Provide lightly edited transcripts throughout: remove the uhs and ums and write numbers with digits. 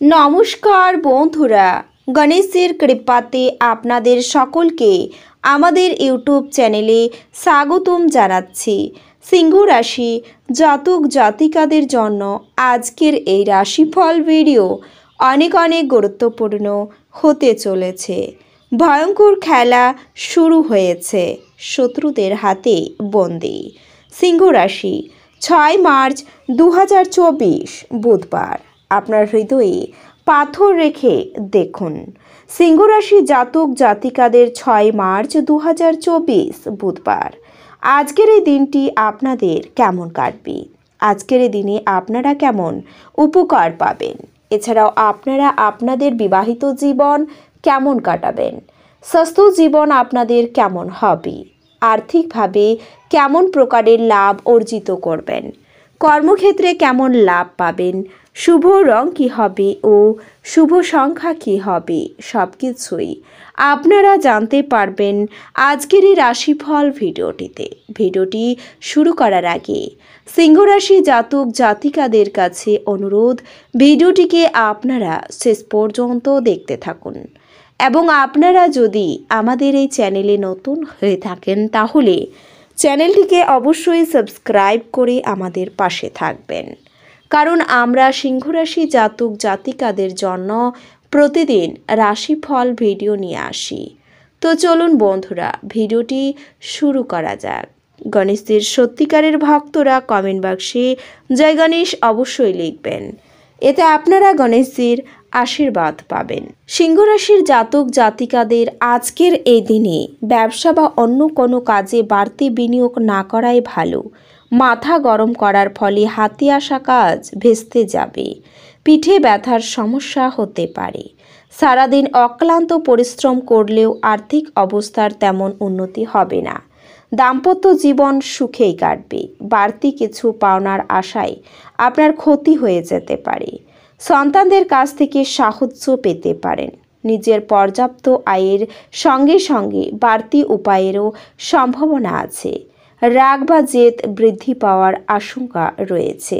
নমস্কার বন্ধুরা, গণেশের কৃপাতে আপনাদের সকলকে আমাদের ইউটিউব চ্যানেলে স্বাগতম জানাচ্ছি। সিংহ রাশি জাতক জাতিকাদের জন্য আজকের এই রাশিফল ভিডিও অনেক গুরুত্বপূর্ণ হতে চলেছে। ভয়ঙ্কর খেলা শুরু হয়েছে, শত্রুদের হাতে বন্দী। সিংহ রাশি 6 মার্চ 2024 বুধবার। আপনার হৃদয়ে পাথর রেখে দেখুন। সিংহ রাশি জাতক জাতিকাদের 6 মার্চ 2024 বুধবার। আজকের এই দিনটি আপনাদের কেমন কাটবে? আজকের এই দিনে আপনারা কেমন উপকার পাবেন? এছাড়াও আপনারা আপনাদের বিবাহিত জীবন কেমন কাটাবেন? স্বাস্থ্য জীবন আপনাদের কেমন হবে? আর্থিকভাবে কেমন প্রকারের লাভ অর্জিত করবেন? কর্মক্ষেত্রে কেমন লাভ পাবেন? শুভ রং কী হবে ও শুভ সংখ্যা কী হবে? সব কিছুই আপনারা জানতে পারবেন আজকের এই রাশিফল ভিডিওটিতে। ভিডিওটি শুরু করার আগে সিংহ রাশি জাতক জাতিকাদের কাছে অনুরোধ, ভিডিওটিকে আপনারা শেষ পর্যন্ত দেখতে থাকুন এবং আপনারা যদি আমাদের এই চ্যানেলে নতুন হয়ে থাকেন তাহলে চ্যানেলটিকে অবশ্যই সাবস্ক্রাইব করে আমাদের পাশে থাকবেন, কারণ আমরা সিংহ রাশি জাতক জাতিকাদের জন্য প্রতিদিন রাশিফল ভিডিও নিয়ে আসি। তো চলুন বন্ধুরা, ভিডিওটি শুরু করা যাক। গণেশের সত্যিকারের ভক্তরা কমেন্ট বাক্সে জয় গণেশ অবশ্যই লিখবেন, এতে আপনারা গণেশের আশীর্বাদ পাবেন। সিংহ রাশির জাতক জাতিকাদের আজকের এই দিনে ব্যবসা বা অন্য কোনো কাজে বাড়তি বিনিয়োগ না করাই ভালো। মাথা গরম করার ফলে হাতে আসা কাজ ভেস্তে যাবে। পিঠে ব্যথার সমস্যা হতে পারে। সারাদিন অক্লান্ত পরিশ্রম করলেও আর্থিক অবস্থার তেমন উন্নতি হবে না। দাম্পত্য জীবন সুখেই কাটবে। বাড়তি কিছু পাওনার আশায় আপনার ক্ষতি হয়ে যেতে পারে। সন্তানদের কাছ থেকে সাহায্য পেতে পারেন। নিজের পর্যাপ্ত আয়ের সঙ্গে সঙ্গে বাড়তি উপায়েরও সম্ভাবনা আছে। রাগ বা জেদ বৃদ্ধি পাওয়ার আশঙ্কা রয়েছে।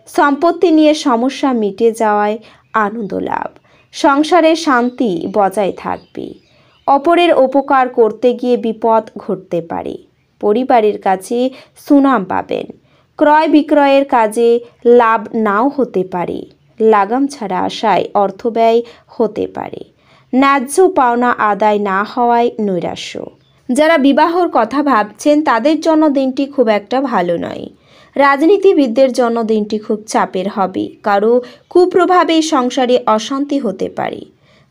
সম্পত্তি নিয়ে সমস্যা মিটে যাওয়ায় আনন্দ লাভ। সংসারে শান্তি বজায় থাকবে। অপরের উপকার করতে গিয়ে বিপদ ঘটতে পারে। পরিবারের কাছে সুনাম পাবেন। ক্রয় বিক্রয়ের কাজে লাভ নাও হতে পারে। লাগাম ছাড়া আশায় অর্থ ব্যয় হতে পারে। ন্যায্য পাওনা আদায় না হওয়ায় নৈরাশ্য। যারা বিবাহর কথা ভাবছেন তাদের জন্য দিনটি খুব একটা ভালো নয়। রাজনীতিবিদদের জন্য দিনটি খুব চাপের হবে। কারো কুপ্রভাবে সংসারে অশান্তি হতে পারে।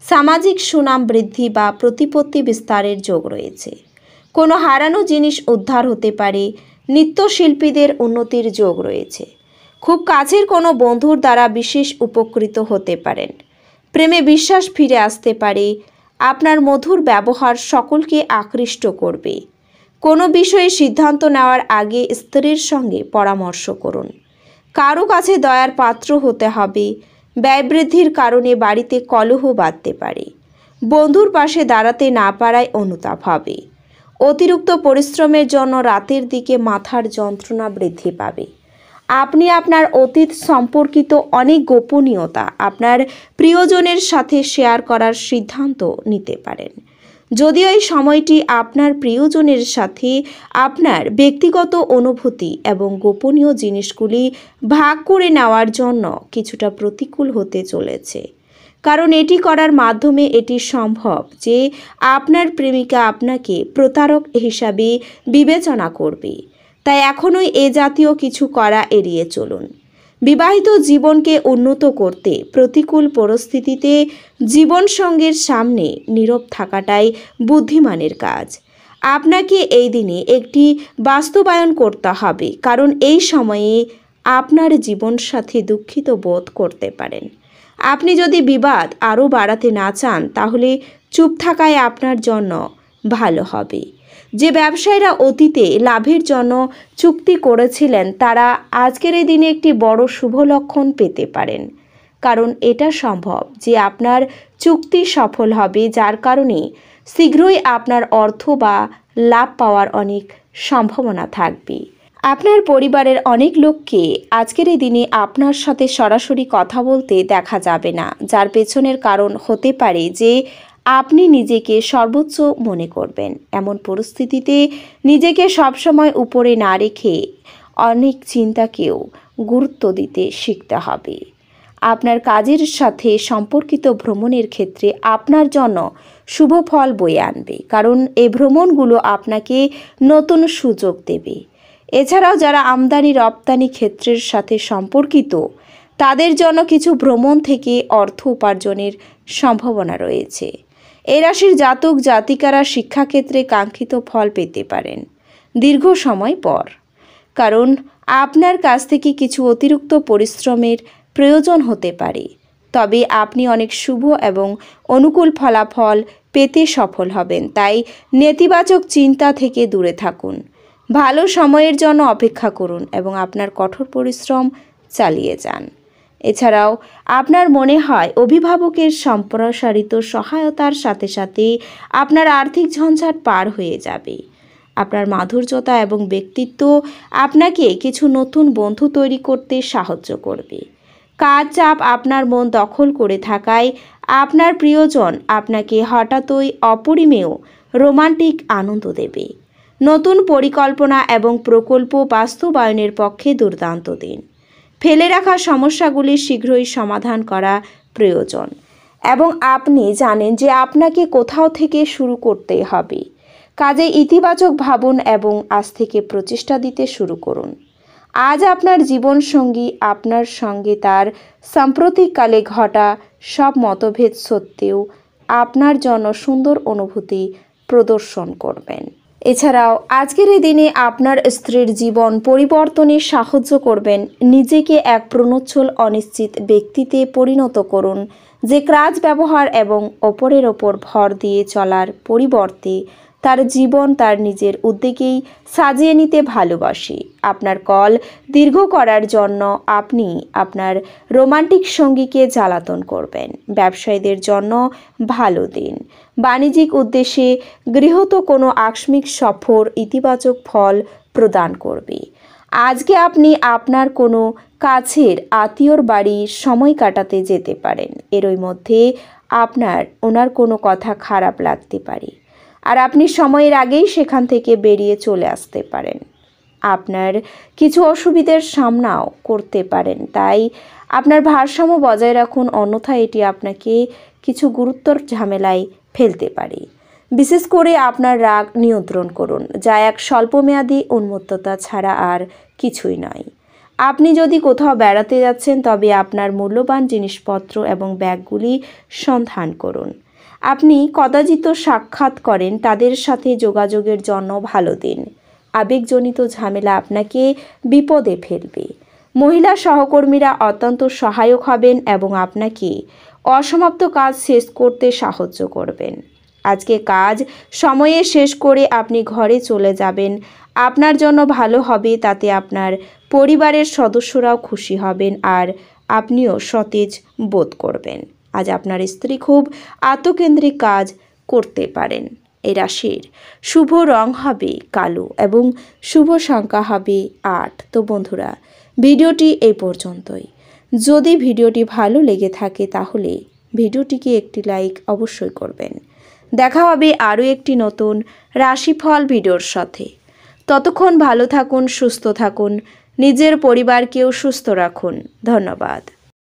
সামাজিক সুনাম বৃদ্ধি বা প্রতিপত্তি বিস্তারের যোগ রয়েছে। কোনো হারানো জিনিস উদ্ধার হতে পারে। নৃত্যশিল্পীদের উন্নতির যোগ রয়েছে। খুব কাছের কোনো বন্ধুর দ্বারা বিশেষ উপকৃত হতে পারেন। প্রেমে বিশ্বাস ফিরে আসতে পারে। আপনার মধুর ব্যবহার সকলকে আকৃষ্ট করবে। কোনো বিষয়ে সিদ্ধান্ত নেওয়ার আগে স্ত্রীর সঙ্গে পরামর্শ করুন। কারো কাছে দয়ার পাত্র হতে হবে। ব্যয় বৃদ্ধির কারণে বাড়িতে কলহ বাধতে পারে। বন্ধুর পাশে দাঁড়াতে না পারায় অনুতাপ হবে। অতিরিক্ত পরিশ্রমের জন্য রাতের দিকে মাথার যন্ত্রণা বৃদ্ধি পাবে। আপনি আপনার অতীত সম্পর্কিত অনেক গোপনীয়তা আপনার প্রিয়জনের সাথে শেয়ার করার সিদ্ধান্ত নিতে পারেন। যদিও এই সময়টি আপনার প্রিয়জনের সাথে আপনার ব্যক্তিগত অনুভূতি এবং গোপনীয় জিনিসগুলি ভাগ করে নেওয়ার জন্য কিছুটা প্রতিকূল হতে চলেছে, কারণ এটি করার মাধ্যমে এটি সম্ভব যে আপনার প্রেমিকা আপনাকে প্রতারক হিসাবে বিবেচনা করবে। তাই এখনই এ জাতীয় কিছু করা এড়িয়ে চলুন। বিবাহিত জীবনকে উন্নত করতে প্রতিকূল পরিস্থিতিতে জীবনসঙ্গীর সামনে নীরব থাকাটাই বুদ্ধিমানের কাজ। আপনাকে এই দিনে একটি বাস্তবায়ন করতে হবে, কারণ এই সময়ে আপনার জীবনসাথী দুঃখিত বোধ করতে পারেন। আপনি যদি বিবাদ আরও বাড়াতে না চান তাহলে চুপ থাকাই আপনার জন্য ভালো হবে। যে ব্যবসায়ীরা অতীতে লাভের জন্য চুক্তি করেছিলেন তারা আজকের এই দিনে একটি বড় শুভ লক্ষণ পেতে পারেন, কারণ এটা সম্ভব যে আপনার চুক্তি সফল হবে, যার কারণে শীঘ্রই আপনার অর্থ বা লাভ পাওয়ার অনেক সম্ভাবনা থাকবে। আপনার পরিবারের অনেক লোককে আজকের এই দিনে আপনার সাথে সরাসরি কথা বলতে দেখা যাবে না, যার পেছনের কারণ হতে পারে যে আপনি নিজেকে সর্বোচ্চ মনে করবেন। এমন পরিস্থিতিতে নিজেকে সবসময় উপরে না রেখে অনেক চিন্তাকেও গুরুত্ব দিতে শিখতে হবে। আপনার কাজের সাথে সম্পর্কিত ভ্রমণের ক্ষেত্রে আপনার জন্য শুভ ফল বয়ে আনবে, কারণ এই ভ্রমণগুলো আপনাকে নতুন সুযোগ দেবে। এছাড়াও যারা আমদানি রপ্তানি ক্ষেত্রের সাথে সম্পর্কিত, তাদের জন্য কিছু ভ্রমণ থেকে অর্থ উপার্জনের সম্ভাবনা রয়েছে। এই রাশির জাতক জাতিকারা শিক্ষাক্ষেত্রে কাঙ্ক্ষিত ফল পেতে পারেন দীর্ঘ সময় পর, কারণ আপনার কাছ থেকে কিছু অতিরিক্ত পরিশ্রমের প্রয়োজন হতে পারে, তবে আপনি অনেক শুভ এবং অনুকূল ফলাফল পেতে সফল হবেন। তাই নেতিবাচক চিন্তা থেকে দূরে থাকুন, ভালো সময়ের জন্য অপেক্ষা করুন এবং আপনার কঠোর পরিশ্রম চালিয়ে যান। এছাড়াও আপনার মনে হয় অভিভাবকের সম্প্রসারিত সহায়তার সাথে সাথে আপনার আর্থিক ঝঞ্ঝাট পার হয়ে যাবে। আপনার মাধুর্যতা এবং ব্যক্তিত্ব আপনাকে কিছু নতুন বন্ধু তৈরি করতে সাহায্য করবে। কাজ চাপ আপনার মন দখল করে থাকায় আপনার প্রিয়জন আপনাকে হঠাৎই অপরিমেয় রোমান্টিক আনন্দ দেবে। নতুন পরিকল্পনা এবং প্রকল্প বাস্তবায়নের পক্ষে দুর্দান্ত দিন। ফেলে রাখা সমস্যাগুলি শীঘ্রই সমাধান করা প্রয়োজন এবং আপনি জানেন যে আপনাকে কোথাও থেকে শুরু করতে হবে। কাজে ইতিবাচক ভাবুন এবং আজ থেকে প্রচেষ্টা দিতে শুরু করুন। আজ আপনার জীবনসঙ্গী আপনার সঙ্গে তার সাম্প্রতিককালে ঘটা সব মতভেদ সত্ত্বেও আপনার জন্য সুন্দর অনুভূতি প্রদর্শন করবেন। এছাড়াও আজকের এই দিনে আপনার স্ত্রীর জীবন পরিবর্তনে সাহায্য করবেন। নিজেকে এক প্রণোজ্জ্বল অনিশ্চিত ব্যক্তিতে পরিণত করুন, যে কাজ ব্যবহার এবং অপরের ওপর ভর দিয়ে চলার পরিবর্তে তার জীবন তার নিজের উদ্যোগেই সাজিয়ে নিতে ভালোবাসে। আপনার কল দীর্ঘ করার জন্য আপনি আপনার রোমান্টিক সঙ্গীকে জ্বালাতন করবেন। ব্যবসায়ীদের জন্য ভালো দিন। বাণিজ্যিক উদ্দেশ্যে গৃহীত কোনো আকস্মিক সফর ইতিবাচক ফল প্রদান করবে। আজকে আপনি আপনার কোনো কাছের আত্মীয়র বাড়ি সময় কাটাতে যেতে পারেন। এরই মধ্যে ওনার কোনো কথা খারাপ লাগতে পারে, আর আপনি সময়ের আগেই সেখান থেকে বেরিয়ে চলে আসতে পারেন। আপনার কিছু অসুবিধার সামনাও করতে পারেন, তাই আপনার ভারসাম্য বজায় রাখুন, অন্যথায় এটি আপনাকে কিছু গুরুতর ঝামেলায় ফেলতে পারে। বিশেষ করে আপনার রাগ নিয়ন্ত্রণ করুন, যা এক স্বল্পমেয়াদী উন্মত্ততা ছাড়া আর কিছুই নয়। আপনি যদি কোথাও বেড়াতে যাচ্ছেন, তবে আপনার মূল্যবান জিনিসপত্র এবং ব্যাগগুলি সন্ধান করুন। আপনি কদাচিৎ সাক্ষাৎ করেন, তাদের সাথে যোগাযোগের জন্য ভালো দিন। আবেগজনিত ঝামেলা আপনাকে বিপদে ফেলবে। মহিলা সহকর্মীরা অত্যন্ত সহায়ক হবেন এবং আপনাকে অসমাপ্ত কাজ শেষ করতে সাহায্য করবেন। আজকে কাজ সময়ে শেষ করে আপনি ঘরে চলে যাবেন। আপনার জন্য ভালো হবে, তাতে আপনার পরিবারের সদস্যরাও খুশি হবেন আর আপনিও সতেজ বোধ করবেন। আজ আপনার স্ত্রী খুব আত্মকেন্দ্রিক কাজ করতে পারেন। এই রাশির শুভ রং হবে কালো এবং শুভ সংখ্যা হবে 8। তো বন্ধুরা, ভিডিওটি এই পর্যন্তই। যদি ভিডিওটি ভালো লেগে থাকে তাহলে ভিডিওটিকে একটি লাইক অবশ্যই করবেন। দেখা হবে আরও একটি নতুন রাশিফল ভিডিওর সাথে। ততক্ষণ ভালো থাকুন, সুস্থ থাকুন, নিজের পরিবারকেও সুস্থ রাখুন। ধন্যবাদ।